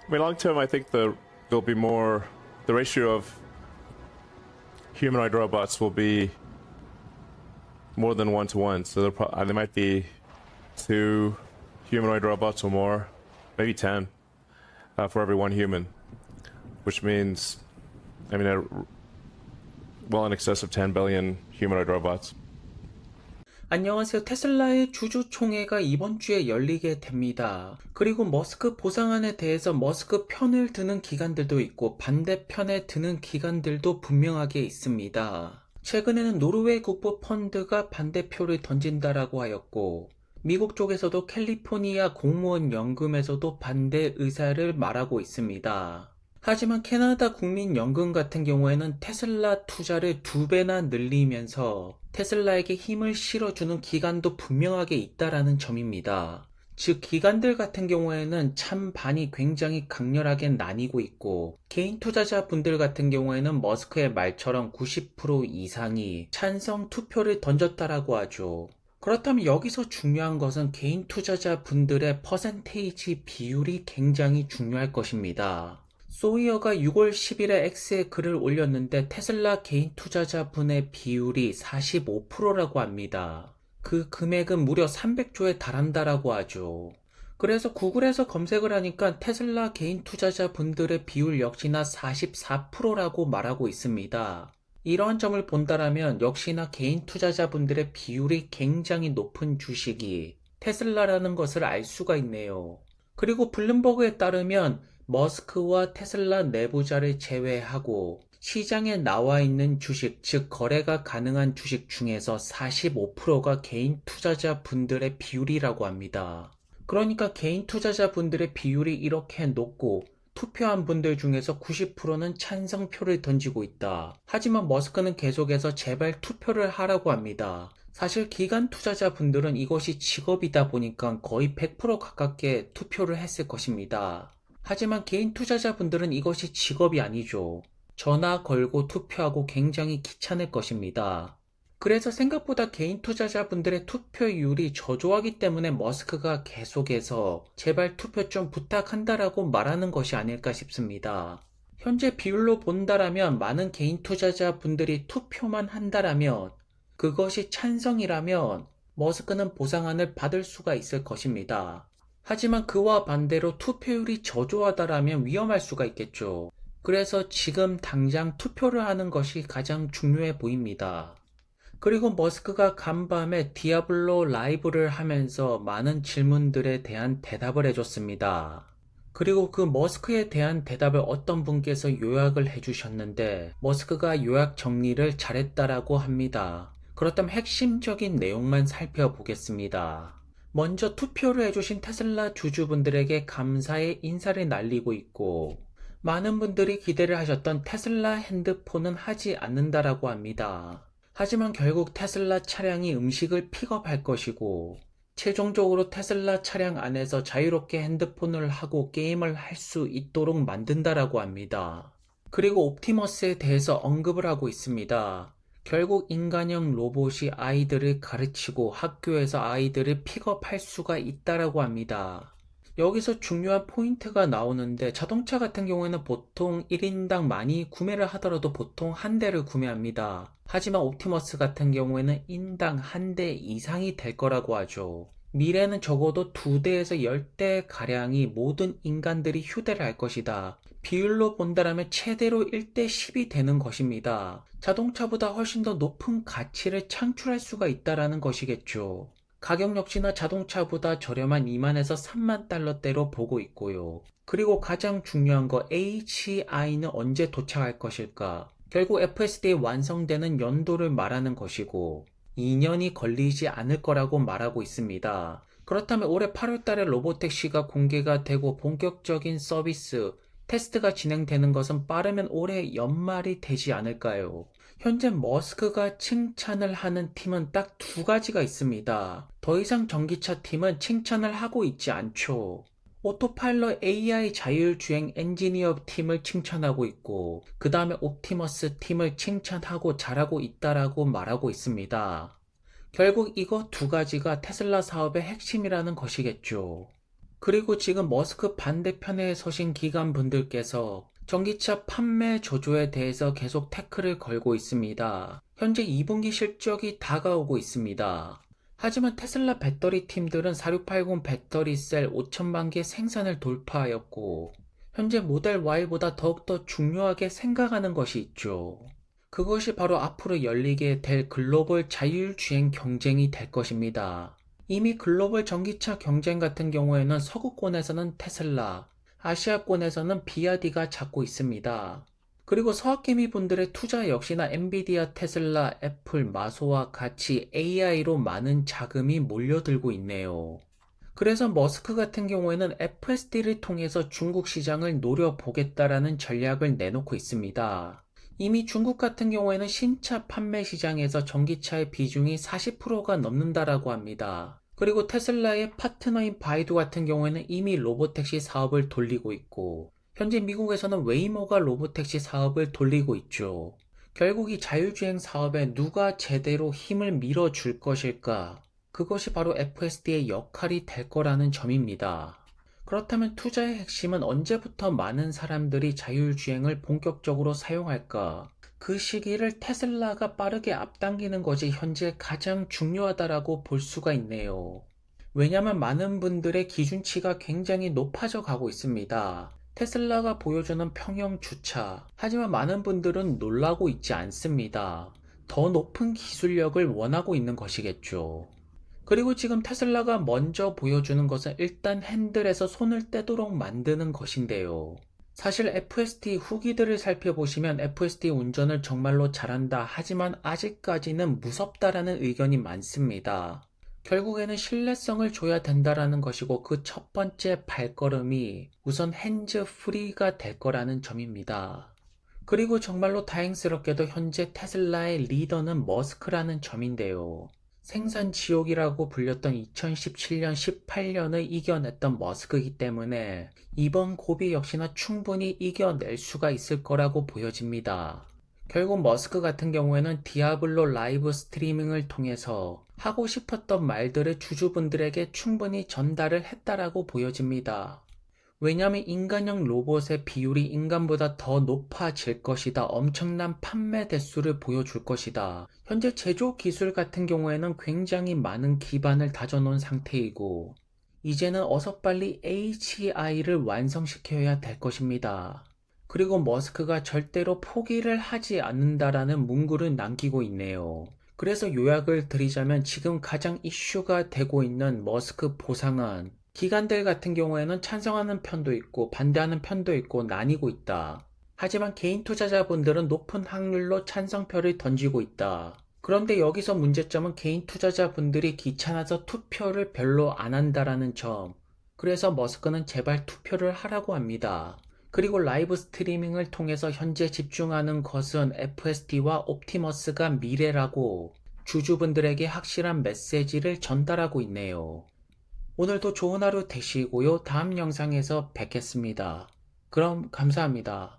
I mean, long term, I think there'll be more. The ratio of humanoid robots will be more than 1 to 1. So there might be 2 humanoid robots or more, maybe 10 for every 1 human, which means, I mean, well in excess of 10 billion humanoid robots. 안녕하세요. 테슬라의 주주총회가 이번 주에 열리게 됩니다. 그리고 머스크 보상안에 대해서 머스크 편을 드는 기관들도 있고 반대편에 드는 기관들도 분명하게 있습니다. 최근에는 노르웨이 국부 펀드가 반대표를 던진다라고 하였고 미국 쪽에서도 캘리포니아 공무원 연금에서도 반대 의사를 말하고 있습니다. 하지만 캐나다 국민연금 같은 경우에는 테슬라 투자를 2배나 늘리면서 테슬라에게 힘을 실어주는 기관도 분명하게 있다라는 점입니다. 즉 기관들 같은 경우에는 찬반이 굉장히 강렬하게 나뉘고 있고 개인 투자자분들 같은 경우에는 머스크의 말처럼 90% 이상이 찬성 투표를 던졌다라고 하죠. 그렇다면 여기서 중요한 것은 개인 투자자분들의 퍼센테이지 비율이 굉장히 중요할 것입니다. 소이어가 6월 10일에 X에 글을 올렸는데 테슬라 개인 투자자분의 비율이 45%라고 합니다. 그 금액은 무려 300조에 달한다라고 하죠. 그래서 구글에서 검색을 하니까 테슬라 개인 투자자분들의 비율 역시나 44%라고 말하고 있습니다. 이러한 점을 본다라면 역시나 개인 투자자분들의 비율이 굉장히 높은 주식이 테슬라라는 것을 알 수가 있네요. 그리고 블룸버그에 따르면 머스크와 테슬라 내부자를 제외하고 시장에 나와 있는 주식, 즉 거래가 가능한 주식 중에서 45%가 개인 투자자분들의 비율이라고 합니다. 그러니까 개인 투자자분들의 비율이 이렇게 높고 투표한 분들 중에서 90%는 찬성표를 던지고 있다. 하지만 머스크는 계속해서 제발 투표를 하라고 합니다. 사실 기관 투자자분들은 이것이 직업이다 보니까 거의 100% 가깝게 투표를 했을 것입니다. 하지만 개인 투자자분들은 이것이 직업이 아니죠. 전화 걸고 투표하고 굉장히 귀찮을 것입니다. 그래서 생각보다 개인 투자자분들의 투표율이 저조하기 때문에 머스크가 계속해서 제발 투표 좀 부탁한다라고 말하는 것이 아닐까 싶습니다. 현재 비율로 본다라면 많은 개인 투자자분들이 투표만 한다라면 그것이 찬성이라면 머스크는 보상안을 받을 수가 있을 것입니다. 하지만 그와 반대로 투표율이 저조하다라면 위험할 수가 있겠죠. 그래서 지금 당장 투표를 하는 것이 가장 중요해 보입니다. 그리고 머스크가 간밤에 디아블로 라이브를 하면서 많은 질문들에 대한 대답을 해줬습니다. 그리고 그 머스크에 대한 대답을 어떤 분께서 요약을 해주셨는데 머스크가 요약 정리를 잘했다라고 합니다. 그렇다면 핵심적인 내용만 살펴보겠습니다. 먼저 투표를 해주신 테슬라 주주분들에게 감사의 인사를 날리고 있고 많은 분들이 기대를 하셨던 테슬라 핸드폰은 하지 않는다라고 합니다. 하지만 결국 테슬라 차량이 음식을 픽업할 것이고 최종적으로 테슬라 차량 안에서 자유롭게 핸드폰을 하고 게임을 할 수 있도록 만든다라고 합니다. 그리고 옵티머스에 대해서 언급을 하고 있습니다. 결국 인간형 로봇이 아이들을 가르치고 학교에서 아이들을 픽업할 수가 있다라고 합니다. 여기서 중요한 포인트가 나오는데 자동차 같은 경우에는 보통 1인당 많이 구매를 하더라도 보통 한 대를 구매합니다. 하지만 옵티머스 같은 경우에는 인당 한 대 이상이 될 거라고 하죠. 미래는 적어도 2대에서 10대 가량이 모든 인간들이 휴대를 할 것이다. 비율로 본다면 최대로 1대 10이 되는 것입니다. 자동차보다 훨씬 더 높은 가치를 창출할 수가 있다라는 것이겠죠. 가격 역시나 자동차보다 저렴한 2만에서 3만 달러대로 보고 있고요. 그리고 가장 중요한 거 HI는 언제 도착할 것일까? 결국 FSD 완성되는 연도를 말하는 것이고 2년이 걸리지 않을 거라고 말하고 있습니다. 그렇다면 올해 8월 달에 로보택시가 공개가 되고 본격적인 서비스, 테스트가 진행되는 것은 빠르면 올해 연말이 되지 않을까요? 현재 머스크가 칭찬을 하는 팀은 딱 2가지가 있습니다. 더 이상 전기차 팀은 칭찬을 하고 있지 않죠. 오토파일럿 AI 자율주행 엔지니어 팀을 칭찬하고 있고 그 다음에 옵티머스 팀을 칭찬하고 잘하고 있다라고 말하고 있습니다. 결국 이거 2가지가 테슬라 사업의 핵심이라는 것이겠죠. 그리고 지금 머스크 반대편에 서신 기관분들께서 전기차 판매 조조에 대해서 계속 태클을 걸고 있습니다. 현재 2분기 실적이 다가오고 있습니다. 하지만 테슬라 배터리 팀들은 4680 배터리 셀 5천만 개 생산을 돌파하였고 현재 모델 Y보다 더욱더 중요하게 생각하는 것이 있죠. 그것이 바로 앞으로 열리게 될 글로벌 자율주행 경쟁이 될 것입니다. 이미 글로벌 전기차 경쟁 같은 경우에는 서구권에서는 테슬라, 아시아권에서는 비아디가 잡고 있습니다. 그리고 서학개미 분들의 투자 역시나 엔비디아, 테슬라, 애플, 마소와 같이 AI로 많은 자금이 몰려들고 있네요. 그래서 머스크 같은 경우에는 FSD를 통해서 중국 시장을 노려보겠다라는 전략을 내놓고 있습니다. 이미 중국 같은 경우에는 신차 판매 시장에서 전기차의 비중이 40%가 넘는다라고 합니다. 그리고 테슬라의 파트너인 바이두 같은 경우에는 이미 로보택시 사업을 돌리고 있고 현재 미국에서는 웨이모가 로보택시 사업을 돌리고 있죠. 결국 이 자율주행 사업에 누가 제대로 힘을 밀어줄 것일까? 그것이 바로 FSD의 역할이 될 거라는 점입니다. 그렇다면 투자의 핵심은 언제부터 많은 사람들이 자율주행을 본격적으로 사용할까? 그 시기를 테슬라가 빠르게 앞당기는 것이 현재 가장 중요하다라고 볼 수가 있네요. 왜냐하면 많은 분들의 기준치가 굉장히 높아져 가고 있습니다. 테슬라가 보여주는 평형 주차. 하지만 많은 분들은 놀라고 있지 않습니다. 더 높은 기술력을 원하고 있는 것이겠죠. 그리고 지금 테슬라가 먼저 보여주는 것은 일단 핸들에서 손을 떼도록 만드는 것인데요. 사실 FSD 후기들을 살펴보시면 FSD 운전을 정말로 잘한다. 하지만 아직까지는 무섭다라는 의견이 많습니다. 결국에는 신뢰성을 줘야 된다라는 것이고 그 첫 번째 발걸음이 우선 핸즈 프리가 될 거라는 점입니다. 그리고 정말로 다행스럽게도 현재 테슬라의 리더는 머스크라는 점인데요. 생산 지옥이라고 불렸던 2017년, 18년을 이겨냈던 머스크이기 때문에 이번 고비 역시나 충분히 이겨낼 수가 있을 거라고 보여집니다. 결국 머스크 같은 경우에는 디아블로 라이브 스트리밍을 통해서 하고 싶었던 말들을 주주분들에게 충분히 전달을 했다라고 보여집니다. 왜냐하면 인간형 로봇의 비율이 인간보다 더 높아질 것이다. 엄청난 판매 대수를 보여줄 것이다. 현재 제조 기술 같은 경우에는 굉장히 많은 기반을 다져놓은 상태이고 이제는 어서 빨리 AGI를 완성시켜야 될 것입니다. 그리고 머스크가 절대로 포기를 하지 않는다라는 문구를 남기고 있네요. 그래서 요약을 드리자면 지금 가장 이슈가 되고 있는 머스크 보상안 기관들 같은 경우에는 찬성하는 편도 있고 반대하는 편도 있고 나뉘고 있다. 하지만 개인 투자자분들은 높은 확률로 찬성표를 던지고 있다. 그런데 여기서 문제점은 개인 투자자분들이 귀찮아서 투표를 별로 안 한다라는 점. 그래서 머스크는 제발 투표를 하라고 합니다. 그리고 라이브 스트리밍을 통해서 현재 집중하는 것은 FSD와 옵티머스가 미래라고 주주분들에게 확실한 메시지를 전달하고 있네요. 오늘도 좋은 하루 되시고요. 다음 영상에서 뵙겠습니다. 그럼 감사합니다.